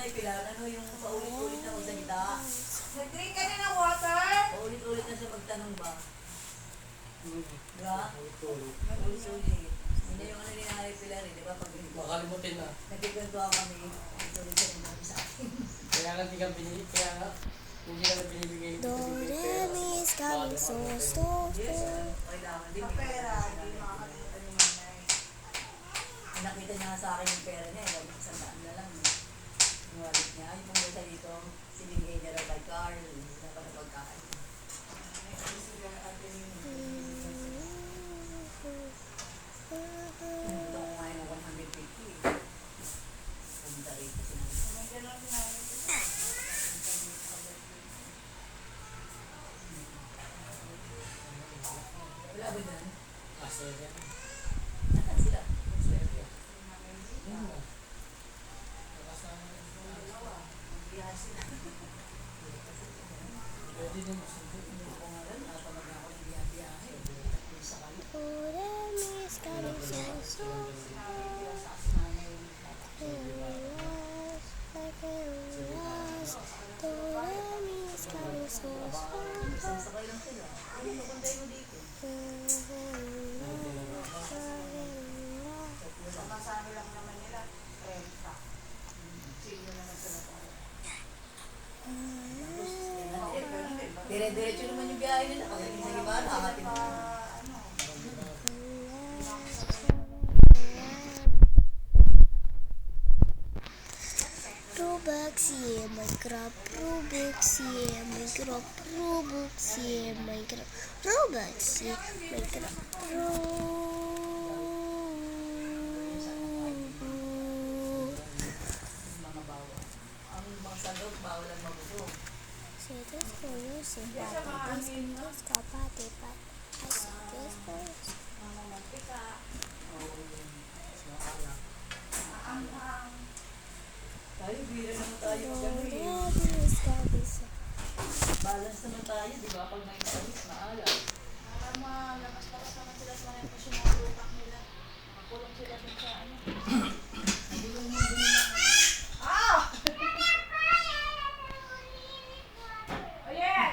Nanay Pilar, ano yung paulit-ulit na magsalita? Nag-drink ka na ng water? Paulit-ulit na siya magtanong ba? Diba? Ulit-ulit. Paulit-ulit. Hindi yung ano ni Nanay Pilar, di ba? Pag Makalimutin na. nagkikwentuhan kami, paulit-ulit siya nagsabi sa akin. Kaya nga hindi ka binili, kaya nga hindi ka na binibigay. Do, re, mi, is coming so, so, Yes, so. kailangan din. Sa pera, hindi makakalimutan ni Manay. Nakita niya nga sa akin yung pera niya, eh, isang daan na lang. Yung wallet niya, yung pumunta dito, sinigay niya raw kay Carl, hindi na pa na pagkain. Gusto ko ngayon ng 150. Pumunta rito sinabi. May ganun sinabi ko. Wala ba dyan? Kasi yan. Nasaan sila? Swerte. Yun na. Nakasama na yung Biyahe sila. pwede din masundo. Hindi ko nga alam, natamad na ako ng biyahe. Tapos sa kanya. Do, re, mi, is coming so, so. Like a rush. Do, re, mi, is coming so, so. Isang sakay lang sila. Ano yung kuntay mo dito? Sama-sama lang naman nila. 30. Sino naman sila tayo? Dire-diretso naman yung biyahe nila. Pagdating sa iba, nakatin mo. Robuxie, Minecraft, Robuxie, Minecraft, Robuxie, Minecraft, Robuxie, Minecraft, Mga bawal. Ang mga sandok, bawal ang mabusog. Sites for you, simpatites, sites kapatipat, sites for you. Mga mantika. Oo, yun. Tayo, bira naman tayo. Balance naman tayo, di ba? Pag may tamis, maalat. Para malakas-lakas naman sila sa mga emosyonal utak nila. Nakakulong sila dun sa ano. Nagulong mo din na. Ah! Oh yeah!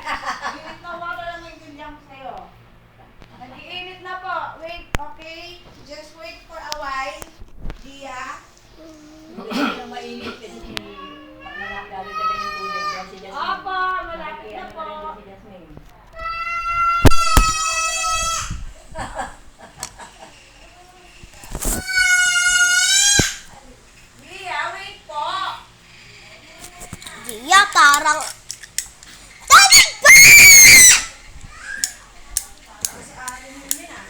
Init na water lang yung bilyang sa'yo. Nag-iinit na po. Wait, okay? Just wait for a while. Gia. Hindi ko lang mainit kasi pag nakagalit ka ng tubig, dahil si Jasmine. Opo, malapit na po. Si Jasmine. Gia, wait po. Dia parang tadi ba? Kasi atin yun yun ah.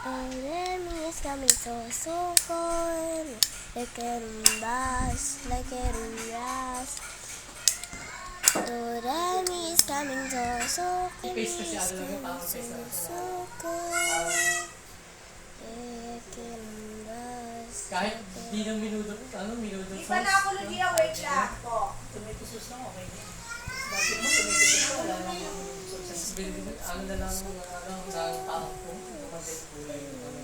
Enemy is coming so fun. Like a rumbas, like a rumbas. Doremi is coming so fun. I-paste kasi ano lang yung tawag So sa good. Like a rumbas. kahit di ng minuto, minuto Di pa na ako Gia, wait lang po. Tomato sauce lang, okay na. Dati mo, tomato sauce, wala lang yung sauce. Accessibility, ano na lang, ng tao ko. Kasi kulay yung ano.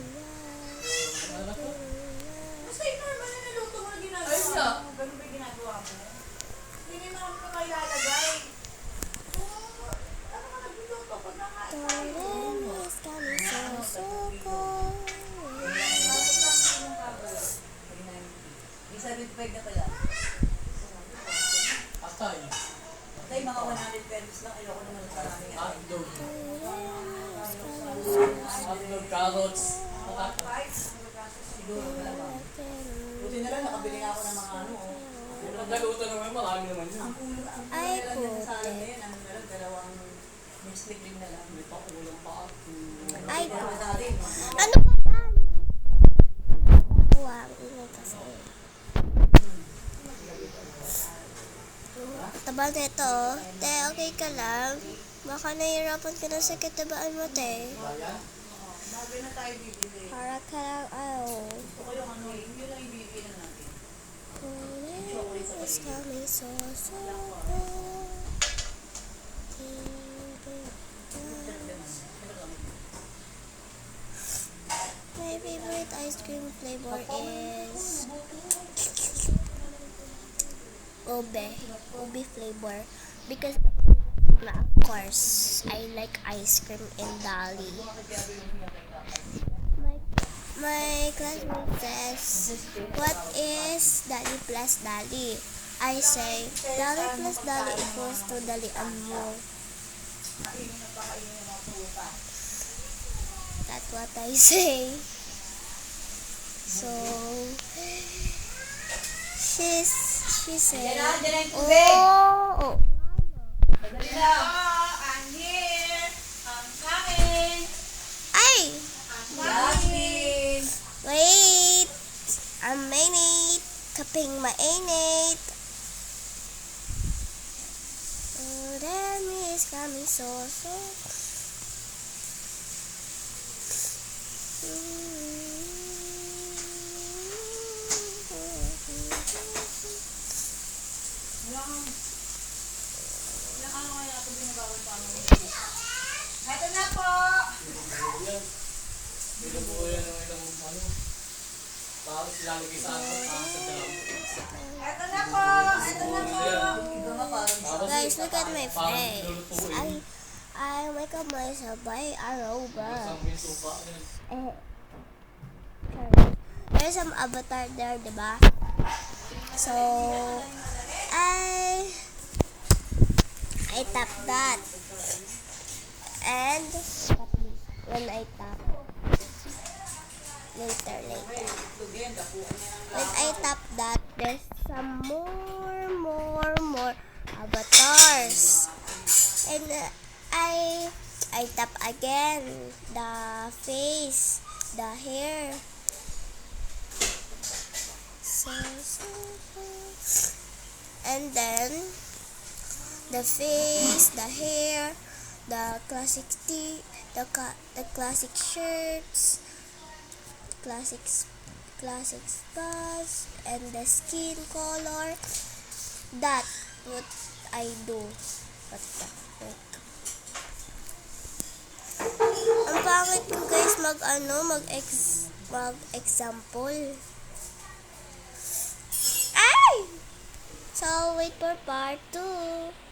Ano ko? Basta yung normal na naluto mo na ginagawa Ayun nga. mo. Ganun ba yung ginagawa mo? Hindi naman ako kailalagay. Oh, ano ka nagluluto pag nakain tayo? Doremi is coming so good. May 75 na pala. Patay. Tay, mga 100 pesos lang. Ayoko naman ng maraming ano. Hotdog. Hotdog, carrots. Siguro, wala ba? Buti na lang, nakabili nga ako ng mga ano. Oh. Kung naluto naman, marami naman yun. Ang ulo, ang ulo Ay, na lang dyan sa alam puti. na yun. Ano na lang, dalawang mistake din na lang. May pakulang pa ako. Ay, Pero sa atin, ano ba yan? Wow, ingay kasi. Taba nito, oh. Te, okay ka lang? Baka nahihirapan ka na sa kitabaan mo, te. Bago na tayo bibili. Para ka lang, ayaw. gusto ko yung ano, yun lang ibibigay na natin. It's coming so My favorite ice cream flavor is ube flavor because of course I like ice cream in Dali. My classmate says, what is Dali plus Dali? I say, Dali plus Dali equals to Dali and more. That's what I say. So, she said, oh, Madali na. I'm here. I'm coming. ay, Jasmine. wait, ang mainit, kaping mainit. Oh, Remy is coming so. Ito na po. Yan. Binubuhay ng ilang ano. Tapos ilalagay sa ano, sa dalam. Ito na po. Ito na po. Iba nga parang Tapos, Guys, look at my parang face. lulutuin. I wake up myself by Aruba. Isang minsuka. Yan. There's some avatar there, diba? So, I tap that. And when I tap, later. When I tap that, there's some more avatars. And I tap again the face, the hair. And then the face, the hair, the classic the classic shirts, classic spots, and the skin color. That what I do. What the heck? Ang pangit ko guys mag example. Ay! So wait for part 2.